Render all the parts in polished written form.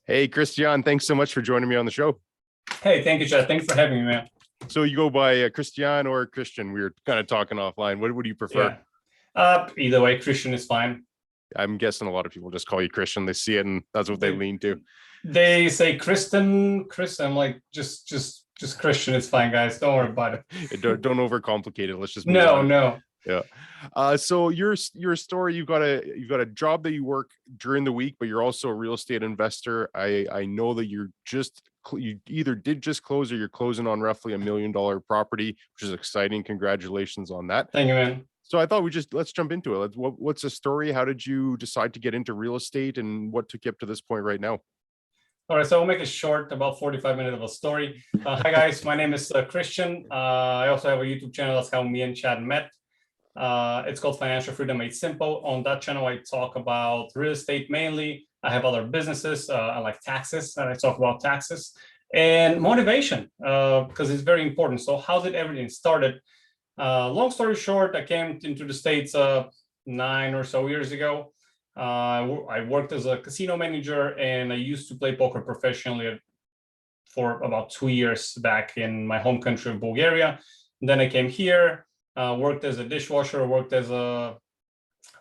Hey, Kristiyan, thanks so much for joining me on the show. Hey, thank you, Chad. Thanks for having me, man. So you go by Kristiyan or Christian? We were kind of talking offline. What do you prefer? Yeah. Either way, Christian is fine. I'm guessing a lot of people just call you Christian. They see it and that's what they They, lean to. they say Chris. I'm like, just Christian is fine, guys. Don't worry about it. Don't overcomplicate it. Let's just move No, on. no. Yeah. So your story, you've got a job that you work during the week, but you're also a real estate investor. I know that you either did just close or you're closing on roughly $1 million property, which is exciting. Congratulations on that. Thank you, man. So I thought let's jump into it. What's the story? How did you decide to get into real estate, and what took you up to this point right now? All right, so I'll make it short, about 45 minutes of a story. Hi, guys. My name is Christian. I also have a YouTube channel. That's how me and Chad met. It's called Financial Freedom Made Simple. On that channel, I talk about real estate mainly. I have other businesses. I like taxes, and I talk about taxes and motivation because it's very important. So how did everything started? Long story short, I came into the States 9 or so years ago. I worked as a casino manager, and I used to play poker professionally for about 2 years back in my home country of Bulgaria. And then I came here, worked as a dishwasher, worked as a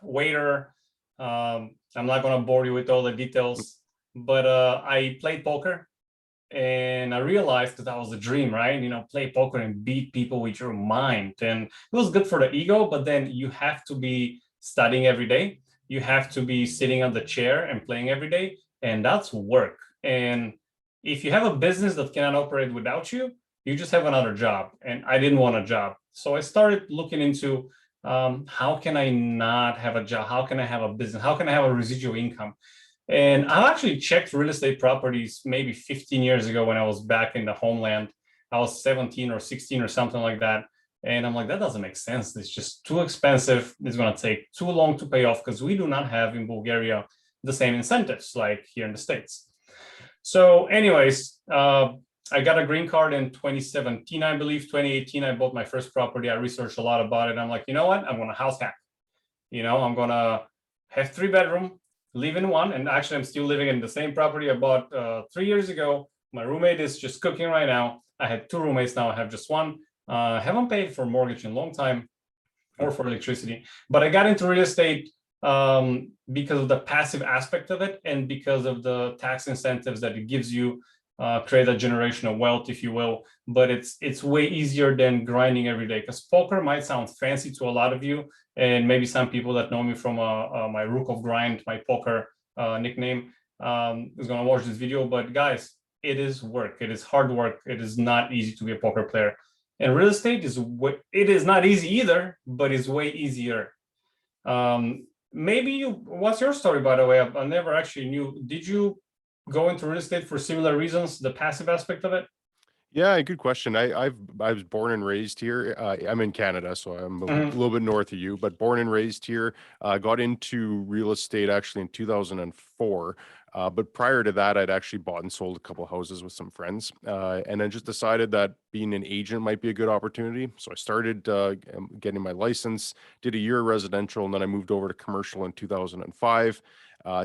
waiter. I'm not going to bore you with all the details, but I played poker. And I realized that was a dream, right? Play poker and beat people with your mind. And it was good for the ego, but then you have to be studying every day. You have to be sitting on the chair and playing every day. And that's work. And if you have a business that cannot operate without you, you just have another job. And I didn't want a job. So I started looking into how can I not have a job? How can I have a business? How can I have a residual income? And I've actually checked real estate properties maybe 15 years ago when I was back in the homeland. I was 17 or 16 or something like that. And I'm like, that doesn't make sense. It's just too expensive. It's going to take too long to pay off because we do not have in Bulgaria the same incentives like here in the States. So anyways, I got a green card in 2017, I believe. 2018, I bought my first property. I researched a lot about it. I'm like, you know what? I'm going to house hack. I'm going to have 3-bedroom, live in one. And actually, I'm still living in the same property I bought 3 years ago. My roommate is just cooking right now. I had 2 roommates, now I have just one. Haven't paid for mortgage in a long time or for electricity. But I got into real estate because of the passive aspect of it and because of the tax incentives that it gives you, create a generational wealth, if you will. But it's way easier than grinding every day, because poker might sound fancy to a lot of you. And maybe some people that know me from my Rukov grind, my poker nickname, is going to watch this video. But guys, it is work. It is hard work. It is not easy to be a poker player. And real estate it is not easy either, but it's way easier. What's your story, by the way? I never actually knew. Did you go into real estate for similar reasons, the passive aspect of it? Yeah, good question. I was born and raised here. I'm in Canada, so I'm a little bit north of you, but born and raised here. Got into real estate actually in 2004. But prior to that, I'd actually bought and sold a couple houses with some friends, and then just decided that being an agent might be a good opportunity. So I started getting my license, did a year of residential, and then I moved over to commercial in 2005.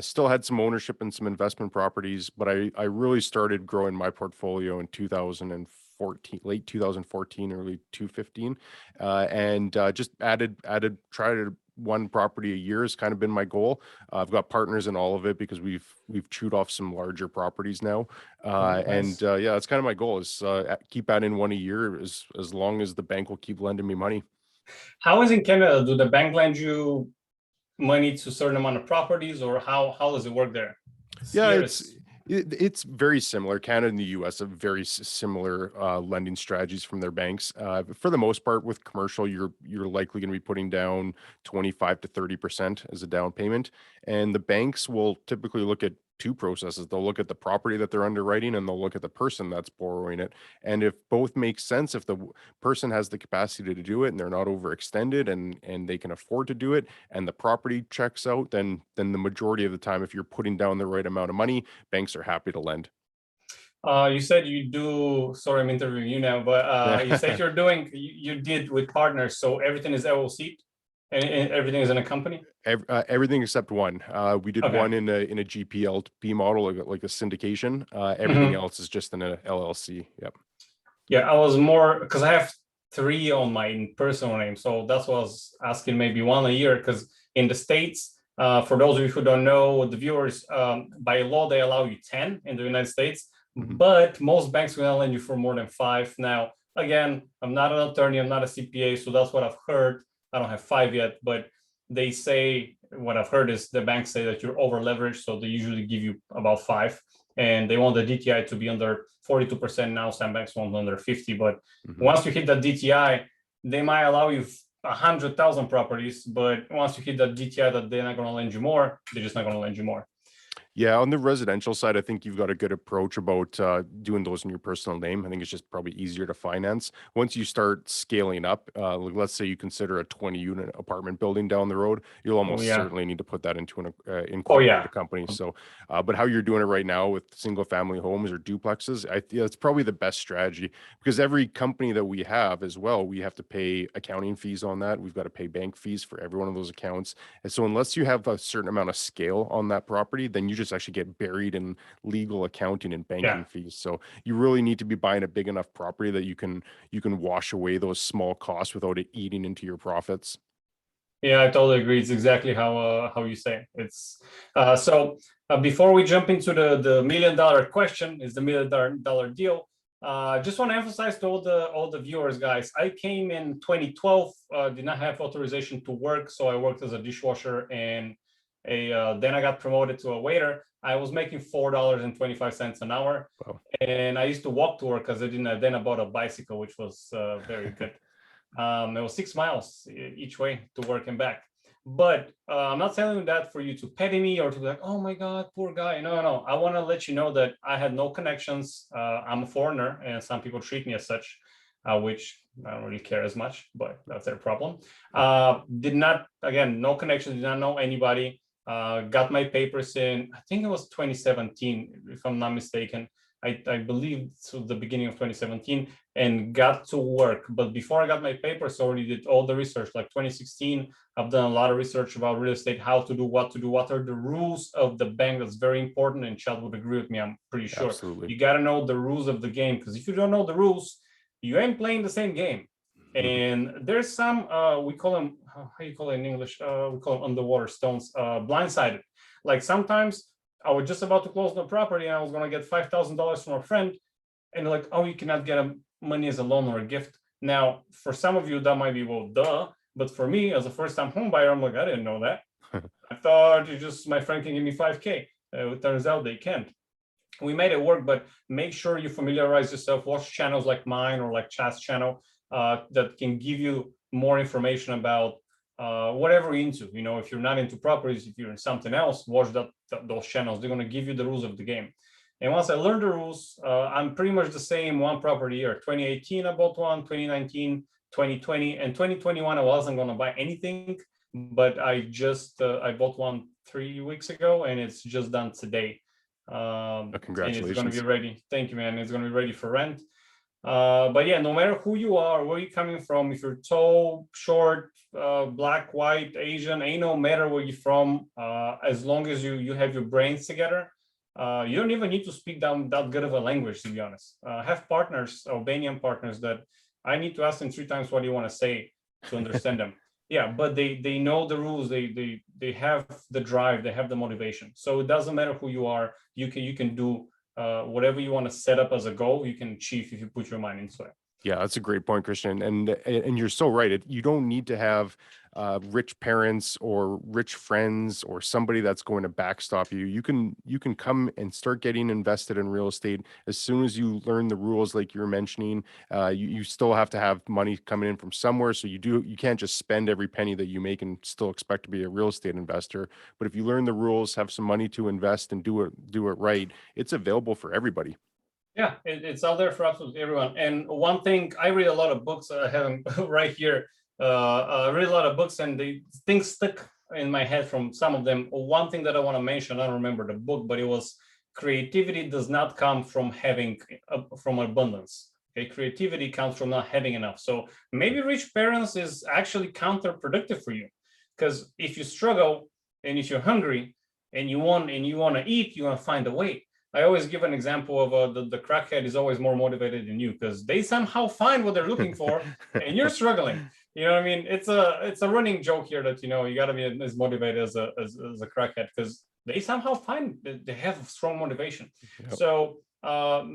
Still had some ownership in some investment properties, but I really started growing my portfolio in 2014, late 2014, early 2015, and just tried one property a year has kind of been my goal. I've got partners in all of it because we've chewed off some larger properties now, Nice. and yeah, that's kind of my goal is keep adding one a year as long as the bank will keep lending me money. How is in Canada? Do the bank lend you money to a certain amount of properties, or how does it work there? Yeah, Here it's very similar. Canada and the U.S. have very similar lending strategies from their banks. For the most part, with commercial, you're likely going to be putting down 25 to 30% as a down payment, and the banks will typically look at two processes. They'll look at the property that they're underwriting, and they'll look at the person that's borrowing it. And if both make sense, if the person has the capacity to do it and they're not overextended and they can afford to do it, and the property checks out, then the majority of the time, if you're putting down the right amount of money, banks are happy to lend. you said you do. Sorry, I'm interviewing you now, but you said you did with partners, so everything is LLC. And everything is in a company? Everything except one. We did Okay. one in a GPLP model, like a syndication. Everything else is just in a LLC. Yep. Yeah, I was more because I have 3 on my personal name, so that's what I was asking, maybe 1 a year. Because in the States, for those of you who don't know, the viewers, by law they allow you 10 in the United States, but most banks will lend you for more than 5. Now, again, I'm not an attorney, I'm not a CPA, so that's what I've heard. I don't have 5 yet, but they say, what I've heard is the banks say that you're over leveraged, so they usually give you about 5, and they want the DTI to be under 42% now. Some banks want under 50, but once you hit that DTI, they might allow you 100,000 properties, but once you hit that DTI that they're not going to lend you more, they're just not going to lend you more. Yeah, on the residential side, I think you've got a good approach about doing those in your personal name. I think it's just probably easier to finance. Once you start scaling up, like let's say you consider a 20-unit apartment building down the road, you'll almost certainly need to put that into an incorporated company. So, but how you're doing it right now with single-family homes or duplexes, it's probably the best strategy, because every company that we have as well, we have to pay accounting fees on that. We've got to pay bank fees for every one of those accounts. And so unless you have a certain amount of scale on that property, then you just actually get buried in legal accounting and banking fees. So you really need to be buying a big enough property that you can wash away those small costs without it eating into your profits. Yeah, I totally agree. It's exactly how you say it. It's so before we jump into the $1 million question, is the $1 million deal. Just want to emphasize to all the viewers, guys. I came in 2012, did not have authorization to work, so I worked as a dishwasher, and then I got promoted to a waiter. I was making $4.25 an hour, and I used to walk to work because I didn't. Then I bought a bicycle, which was very good. It was 6 miles each way to work and back. But I'm not telling you that for you to pity me or to be like, oh my God, poor guy. No, no. I want to let you know that I had no connections. I'm a foreigner, and some people treat me as such, which I don't really care as much, but that's their problem. Did not, again, no connections, did not know anybody. Got my papers in, I think it was 2017, if I'm not mistaken. I believe to the beginning of 2017, and got to work. But before I got my papers, I already did all the research. Like 2016, I've done a lot of research about real estate, how to do, what are the rules of the bank. That's very important, and Chad would agree with me, I'm pretty sure. Absolutely. You got to know the rules of the game, because if you don't know the rules, you ain't playing the same game. And there's some, we call them, how you call it in English? We call them underwater stones, blindsided. Like sometimes I was just about to close the property and I was going to get $5,000 from a friend, and like, oh, you cannot get money as a loan or a gift. Now, for some of you, that might be, well, duh. But for me, as a first-time home buyer, I'm like, I didn't know that. I thought my friend can give me $5K. It turns out they can't. We made it work, but make sure you familiarize yourself. Watch channels like mine or like Chad's channel that can give you more information about whatever you're into. You know, if you're not into properties, if you're in something else, watch those channels. They're going to give you the rules of the game. And once I learned the rules, I'm pretty much the same one property year. 2018, I bought one, 2019, 2020, and 2021, I wasn't going to buy anything, but I bought one 3 weeks ago, and it's just done today. Congratulations. And it's going to be ready. Thank you, man. It's going to be ready for rent. But yeah, no matter who you are, where you're coming from, if you're tall, short, black, white, Asian, ain't no matter where you're from, as long as you have your brains together, you don't even need to speak that good of a language, to be honest. Have partners, Albanian partners, that I need to ask them 3 times what do you want to say to understand them. Yeah, but they know the rules. They have the drive. They have the motivation. So it doesn't matter who you are. You can do whatever you want to set up as a goal. You can achieve if you put your mind into it. Yeah, that's a great point, Kristiyan. And you're so right. You don't need to have rich parents or rich friends or somebody that's going to backstop you. You can come and start getting invested in real estate as soon as you learn the rules, like you were mentioning. You still have to have money coming in from somewhere, so you can't just spend every penny that you make and still expect to be a real estate investor. But if you learn the rules, have some money to invest and do it right, it's available for everybody. Yeah, it's out there for absolutely everyone. And one thing, I read a lot of books. I have them right here. I read a lot of books, and things stick in my head from some of them. One thing that I want to mention, I don't remember the book, but it was creativity does not come from having from abundance. Okay, creativity comes from not having enough. So maybe rich parents is actually counterproductive for you. Because if you struggle and if you're hungry and you want to eat, you want to find a way. I always give an example of the crackhead is always more motivated than you because they somehow find what they're looking for and you're struggling. You know what I mean? It's a running joke here that, you know, you got to be as motivated as a crackhead because they somehow find they have strong motivation. Yep. So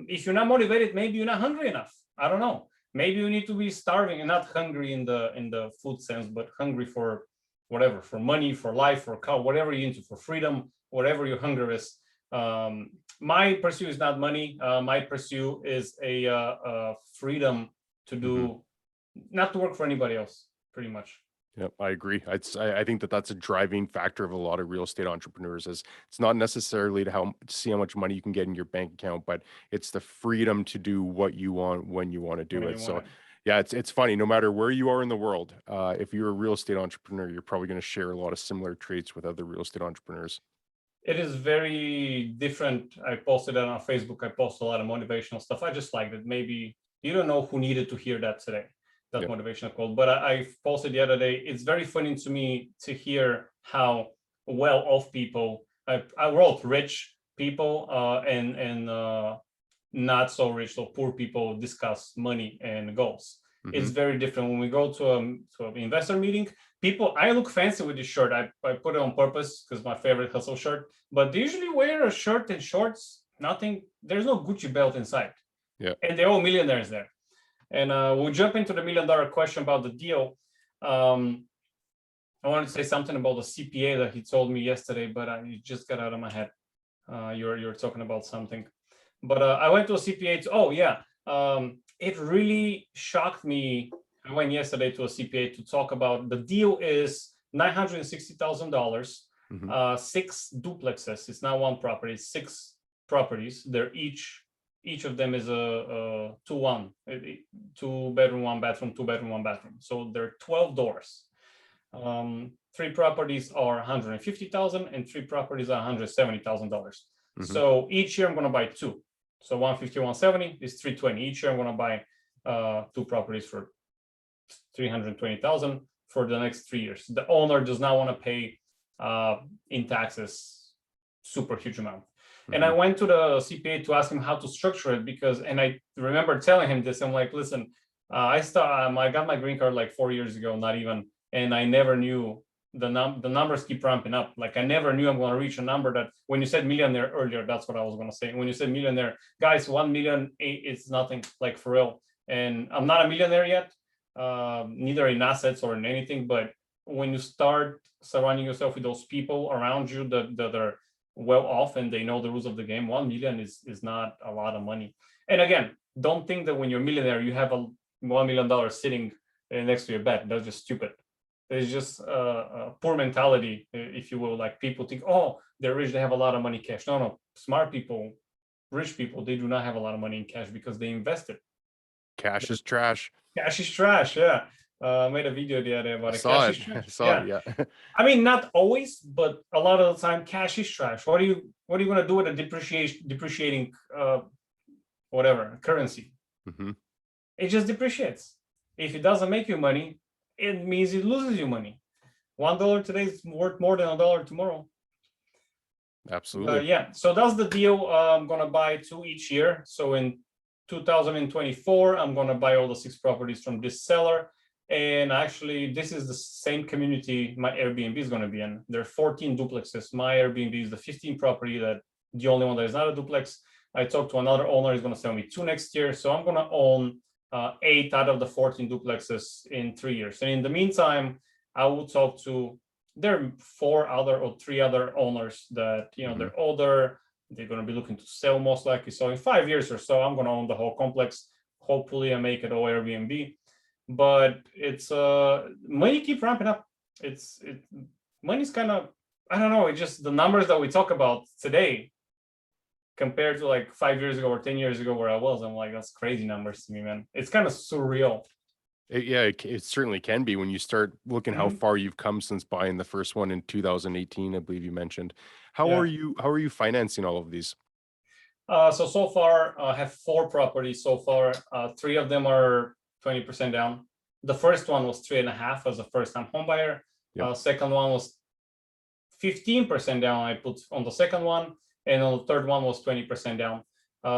if you're not motivated, maybe you're not hungry enough. I don't know. Maybe you need to be starving and not hungry in the food sense, but hungry for whatever, for money, for life, for whatever you're into, for freedom, whatever your hunger is. My pursuit is not money. My pursuit is a freedom to do, not to work for anybody else, pretty much. Yep, I agree. I think that's a driving factor of a lot of real estate entrepreneurs. Is it's not necessarily to see how much money you can get in your bank account, but it's the freedom to do what you want when you want to do it. So, yeah, it's funny. No matter where you are in the world, if you're a real estate entrepreneur, you're probably going to share a lot of similar traits with other real estate entrepreneurs. It is very different. I posted it on Facebook. I post a lot of motivational stuff. I just liked it. Maybe you don't know who needed to hear that today. That motivational quote, but I posted the other day. It's very funny to me to hear how well-off people, I wrote rich people and not so rich, so poor people discuss money and goals. It's very different when we go to an investor meeting. People, I look fancy with this shirt. I put it on purpose because my favorite hustle shirt, but they usually wear a shirt and shorts, nothing. There's no Gucci belt inside. Yeah, and they're all millionaires there. And we'll jump into the $1 million question about the deal. I wanted to say something about the CPA that he told me yesterday, but it just got out of my head. You're talking about something, but I went to a CPA. It really shocked me. I went yesterday to a CPA to talk about the deal. Is $960,000, 6 duplexes. It's not one property, it's 6 properties. They're each of them is a 2-1, 2-bedroom, 1 bathroom, 2-bedroom, 1 bathroom. So there are 12 doors. 3 properties are $150,000 and 3 properties are $170,000. So each year I'm going to buy 2. So 150, 170 is 320. Each year I'm going to buy 2 properties for $320,000 for the next 3 years. The owner does not want to pay in taxes super huge amount. And I went to the CPA to ask him how to structure it and I remember telling him this. I'm like, listen, I got my green card like 4 years ago, not even, and I never knew the numbers keep ramping up. Like I never knew I'm going to reach a number that when you said millionaire earlier, that's what I was going to say. When you said millionaire, guys, 1 million is nothing, like for real. And I'm not a millionaire yet, neither in assets or in anything. But when you start surrounding yourself with those people around you that are well off and they know the rules of the game, 1 million is not a lot of money. And again, don't think that when you're a millionaire, you have a $1 million sitting next to your bed. That's just stupid. It's just a poor mentality, if you will. Like people think, oh, they're rich, they have a lot of money cash. No, smart people, rich people, they do not have a lot of money in cash because they invested. Cash is trash. Cash is trash. Yeah. I made a video the other day about it. Cash is trash. Yeah. I mean, not always, but a lot of the time, cash is trash. What are you going to do with a depreciating whatever currency? It just depreciates. If it doesn't make you money, it means it loses you money. $1 today is worth more than $1 tomorrow. Absolutely. So that's the deal. I'm going to buy 2 each year. So in 2024, I'm going to buy all the 6 properties from this seller. And actually, this is the same community my Airbnb is going to be in. There are 14 duplexes. My Airbnb is the 15th property, that the only one that is not a duplex. I talked to another owner. He's going to sell me 2 next year. So I'm going to own 8 out of the 14 duplexes in 3 years. And in the meantime, I will talk to, there are 3 other owners that, they're older. They're going to be looking to sell most likely. So in 5 years or so, I'm going to own the whole complex. Hopefully I make it all Airbnb. But it's money keep ramping up. Money's kind of, I don't know, it's just the numbers that we talk about today compared to like 5 years ago or 10 years ago where I was. I'm like, that's crazy numbers to me, man. It's kind of surreal. It certainly can be when you start looking how far you've come since buying the first one in 2018, I believe you mentioned. How are you financing all of these? So far I have 4 properties so far. 3 of them are 20% down. The first one was 3.5 as a first-time home buyer. Yep. Second one was 15% down. I put on the second one, and on the third one was 20% down.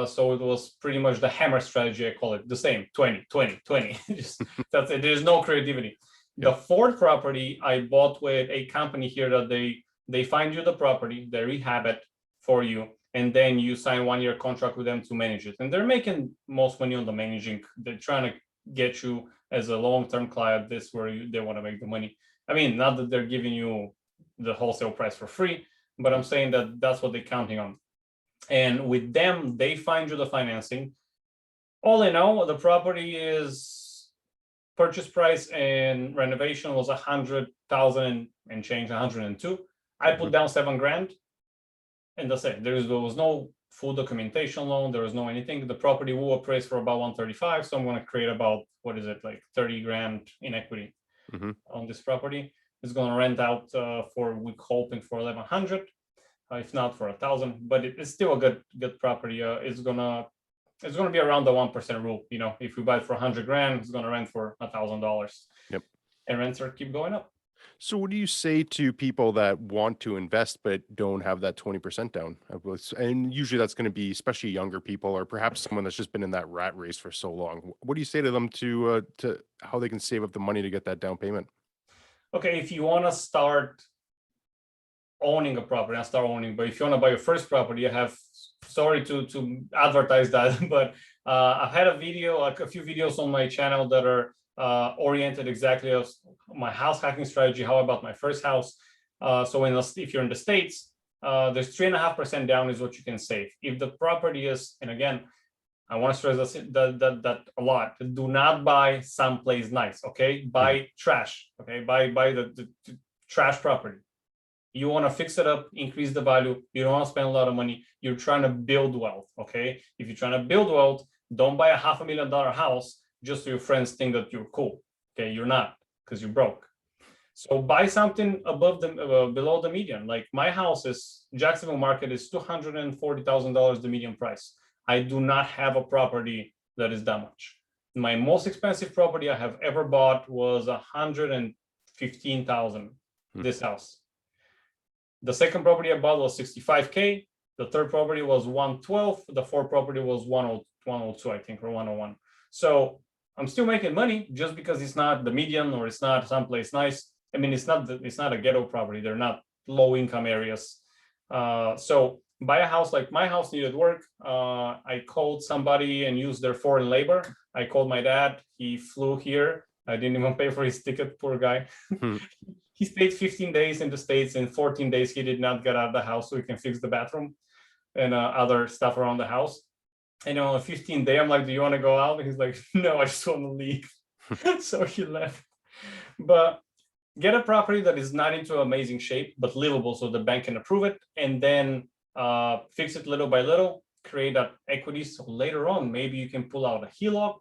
So it was pretty much the hammer strategy. I call it the same 20, 20, 20. Just that's it. There's no creativity. The fourth property I bought with a company here that they find you the property, they rehab it for you, and then you sign 1-year contract with them to manage it. And they're making most money on the managing. They're trying to get you as a long-term client. This is where they want to make the money. I mean, not that they're giving you the wholesale price for free, but I'm saying that that's what they're counting on. And with them, they find you the financing. All in all, the property is purchase price and renovation was 100,000 and change, 102. I put down $7,000, and that's it. There was no full documentation loan. There was no anything. The property will appraise for about 135. So I'm going to create about, what is it, like 30 grand in equity on this property. It's going to rent out for, we're hoping for 1,100, if not for 1,000. But it's still a good property. It's gonna be around the 1% rule. You know, if we buy it for 100 grand, it's going to rent for $1,000. Yep. And rents are keep going up. So what do you say to people that want to invest but don't have that 20% down? And usually that's going to be especially younger people, or perhaps someone that's just been in that rat race for so long. What do you say to them to how they can save up the money to get that down payment? Okay, if you want to start owning a property, not start owning, but if you want to buy your first property, I have, sorry to advertise that, but I've had a video, like a few videos on my channel that are oriented exactly as my house hacking strategy, how about my first house. So if you're in the States, there's 3.5% down is what you can save. If the property is, and again, I want to stress that a lot, do not buy someplace nice, okay? Buy trash, okay? Buy the trash property. You want to fix it up, increase the value. You don't want to spend a lot of money. You're trying to build wealth, okay? If you're trying to build wealth, don't buy a $500,000 house just so your friends think that you're cool, okay? You're not, because you're broke. So buy something above the below the median. Like my house is, Jacksonville market is $240,000 the median price. I do not have a property that is that much. My most expensive property I have ever bought was $115,000. This house. The second property I bought was $65K. The third property was $112. The fourth property was $102, I think, or $101. So I'm still making money just because it's not the median or it's not someplace nice. I mean, it's not a ghetto property. They're not low income areas. So buy a house. Like my house needed work. I called somebody and used their foreign labor. I called my dad. He flew here. I didn't even pay for his ticket, poor guy. He stayed 15 days in the States. In 14 days, he did not get out of the house so he can fix the bathroom and other stuff around the house. And on the 15th day, I'm like, do you want to go out? And he's like, no, I just want to leave. So he left. But get a property that is not into amazing shape, but livable so the bank can approve it. And then fix it little by little, create that equity. So later on, maybe you can pull out a HELOC.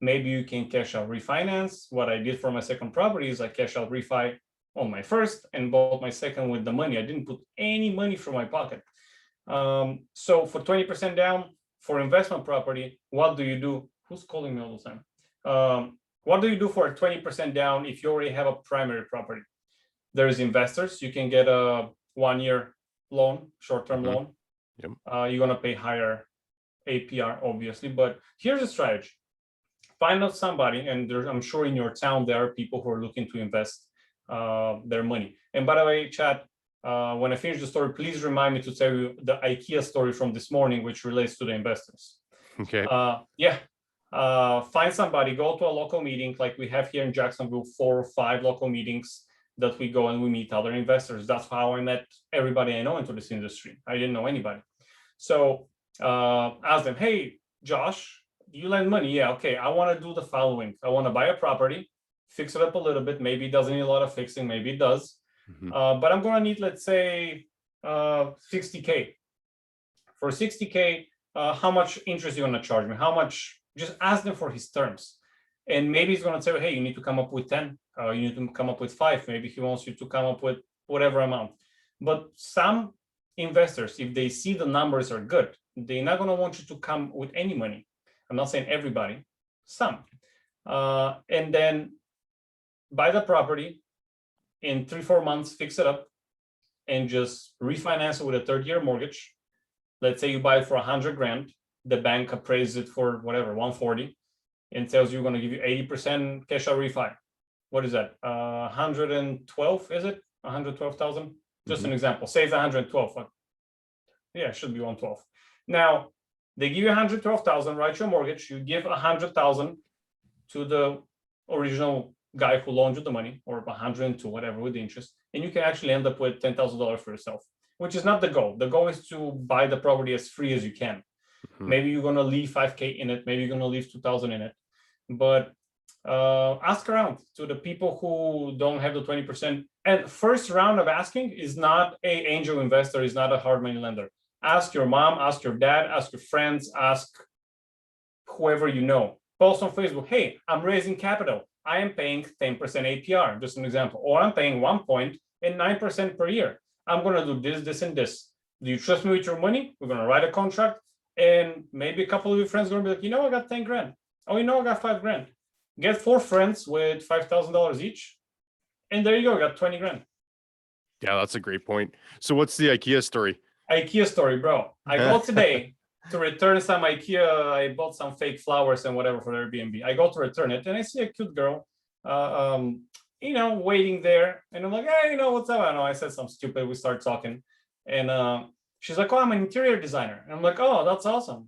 Maybe you can cash out refinance. What I did for my second property is I cash out refi on my first and bought my second with the money. I didn't put any money from my pocket. So for 20% down for investment property, what do you do? Who's calling me all the time? What do you do for a 20% down if you already have a primary property? There's investors. You can get a 1-year loan, short-term loan. Yep. You're going to pay higher APR, obviously. But here's a strategy. Find out somebody, and I'm sure in your town there are people who are looking to invest their money. And by the way, Chad, when I finish the story, please remind me to tell you the IKEA story from this morning, which relates to the investors. Okay. Find somebody, go to a local meeting like we have here in Jacksonville, 4 or 5 local meetings that we go and we meet other investors. That's how I met everybody I know into this industry. I didn't know anybody. So ask them, hey, Josh, you lend money? Yeah, okay. I want to do the following. I want to buy a property, fix it up a little bit. Maybe it doesn't need a lot of fixing. Maybe it does. But I'm going to need, let's say, 60K. For 60K, how much interest are you going to charge me? How much? Just ask them for his terms. And maybe he's going to say, hey, you need to come up with 10. You need to come up with 5. Maybe he wants you to come up with whatever amount. But some investors, if they see the numbers are good, they're not going to want you to come with any money. I'm not saying everybody, some. And then buy the property. in 3-4 months, fix it up, and just refinance it with a 30-year mortgage. Let's say you buy it for 100 grand, the bank appraises it for whatever 140, and tells you going to give you 80% cash out refi. What is that? 112, is it? 112,000? Just an example. Say it's 112. Yeah, it should be 112. Now they give you 112,000, write your mortgage. You give 100,000 to the original guy who loaned you the money, or 102, whatever, with the interest, and you can actually end up with $10,000 for yourself, which is not the goal. The goal is to buy the property as free as you can. Maybe you're going to leave 5K in it. Maybe you're going to leave 2,000 in it. But ask around to the people who don't have the 20%. And first round of asking is not a angel investor, is not a hard money lender. Ask your mom, ask your dad, ask your friends, ask whoever you know. Post on Facebook, hey, I'm raising capital. I am paying 10% APR, just an example. Or I'm paying 1.9% per year. I'm going to do this, this, and this. Do you trust me with your money? We're going to write a contract. And maybe a couple of your friends are going to be like, you know, I got 10 grand. Oh, you know, I got 5 grand. Get 4 friends with $5,000 each. And there you go, got 20 grand. Yeah, that's a great point. So what's the IKEA story? IKEA story, bro. I go today to return some IKEA. I bought some fake flowers and whatever for Airbnb. I go to return it and I see a cute girl, you know, waiting there. And I'm like, hey, you know, what's up? I don't know. I said something stupid. We start talking. And she's like, oh, I'm an interior designer. And I'm like, oh, that's awesome.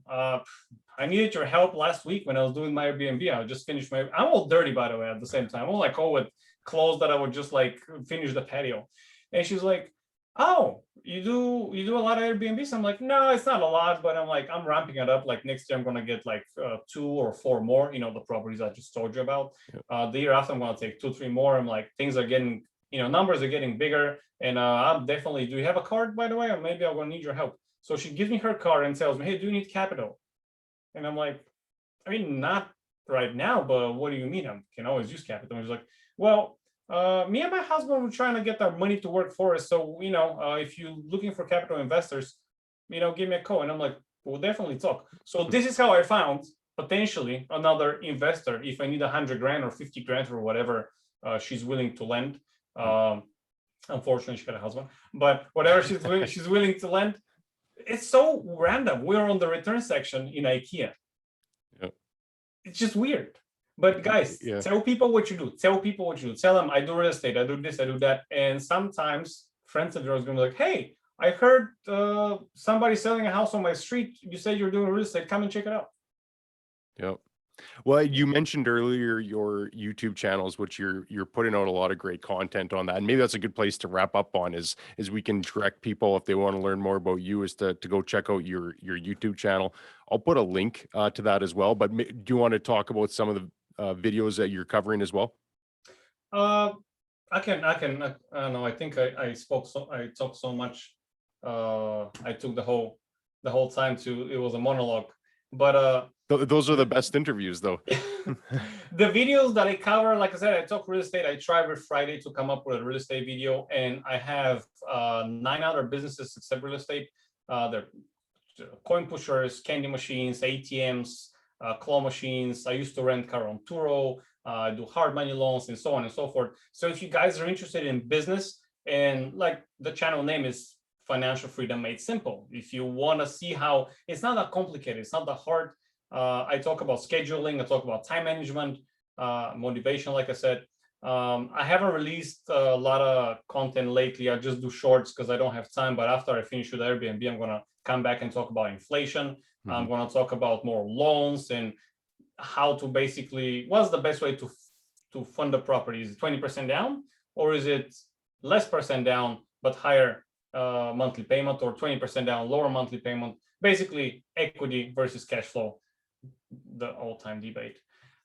I needed your help last week when I was doing my Airbnb. I just finished I'm all dirty, by the way, at the same time. I'm all like, oh, with clothes that I would just like finish the patio. And she's like, oh, you do a lot of Airbnbs? I'm like, no, it's not a lot, but I'm like, I'm ramping it up. Like next year, I'm going to get like 2 or 4 more, you know, the properties I just told you about. Yep. The year after, I'm going to take 2, 3 more. I'm like, things are getting, you know, numbers are getting bigger. And I'm definitely, do you have a card, by the way? Or maybe I'm going to need your help. So she gives me her card and tells me, hey, do you need capital? And I'm like, I mean, not right now, but what do you mean? I can always use capital. And she's like, well, me and my husband were trying to get our money to work for us. So, you know, if you're looking for capital investors, you know, give me a call. And I'm like, we'll definitely talk. So this is how I found potentially another investor if I need 100 grand or 50 grand or whatever she's willing to lend. Unfortunately, she got a husband, but whatever she's willing to lend. It's so random. We're on the return section in IKEA. Yep. It's just weird. But guys, tell people what you do. Tell people what you do. Tell them I do real estate. I do this. I do that. And sometimes friends of yours are going to be like, hey, I heard somebody selling a house on my street. You said you're doing real estate. Come and check it out. Yep. Well, you mentioned earlier your YouTube channels, which you're putting out a lot of great content on that. And maybe that's a good place to wrap up on is we can direct people if they want to learn more about you is to go check out your YouTube channel. I'll put a link to that as well. But do you want to talk about some of the videos that you're covering as well? I can. I don't know. I think I talked so much. I took the whole time it was a monologue. But those are the best interviews, though. The videos that I cover, like I said, I talk real estate. I try every Friday to come up with a real estate video, and I have 9 other businesses except real estate. They're coin pushers, candy machines, ATMs, claw machines. I used to rent car on Turo. I do hard money loans and so on and so forth. So if you guys are interested in business, and like the channel name is Financial Freedom Made Simple. If you want to see how it's not that complicated, it's not that hard. I talk about scheduling, I talk about time management, motivation, like I said. I haven't released a lot of content lately. I just do shorts because I don't have time. But after I finish with Airbnb, I'm going to come back and talk about inflation. Mm-hmm. I'm going to talk about more loans and how to basically, what's the best way to fund the property? Is it 20% down, or is it less percent down, but higher monthly payment, or 20% down, lower monthly payment? Basically equity versus cash flow, the all-time debate.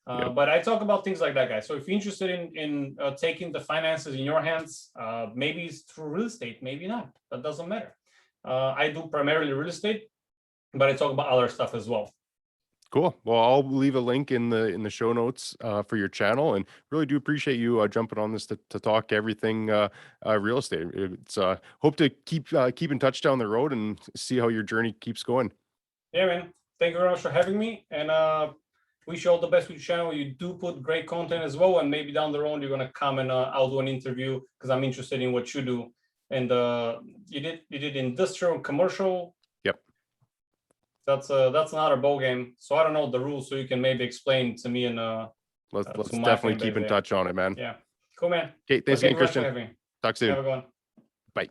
But I talk about things like that, guys. So if you're interested in taking the finances in your hands, maybe it's through real estate, maybe not. That doesn't matter. I do primarily real estate, but I talk about other stuff as well. Cool. Well, I'll leave a link in the show notes for your channel, and really do appreciate you jumping on this to talk everything real estate. It's hope to keep in touch down the road and see how your journey keeps going. Yeah, man. Thank you very much for having me, and wish you all the best with your channel. You do put great content as well, and maybe down the road you're gonna come and I'll do an interview because I'm interested in what you do. And you did industrial, commercial. Yep. That's another ball game. So I don't know the rules, so you can maybe explain to me and Let's to my definitely fan keep base in touch on it, man. Yeah, cool, man. Okay, thanks Thank again, you very much for Kristiyan. having me. Talk soon. Have a good one. Bye.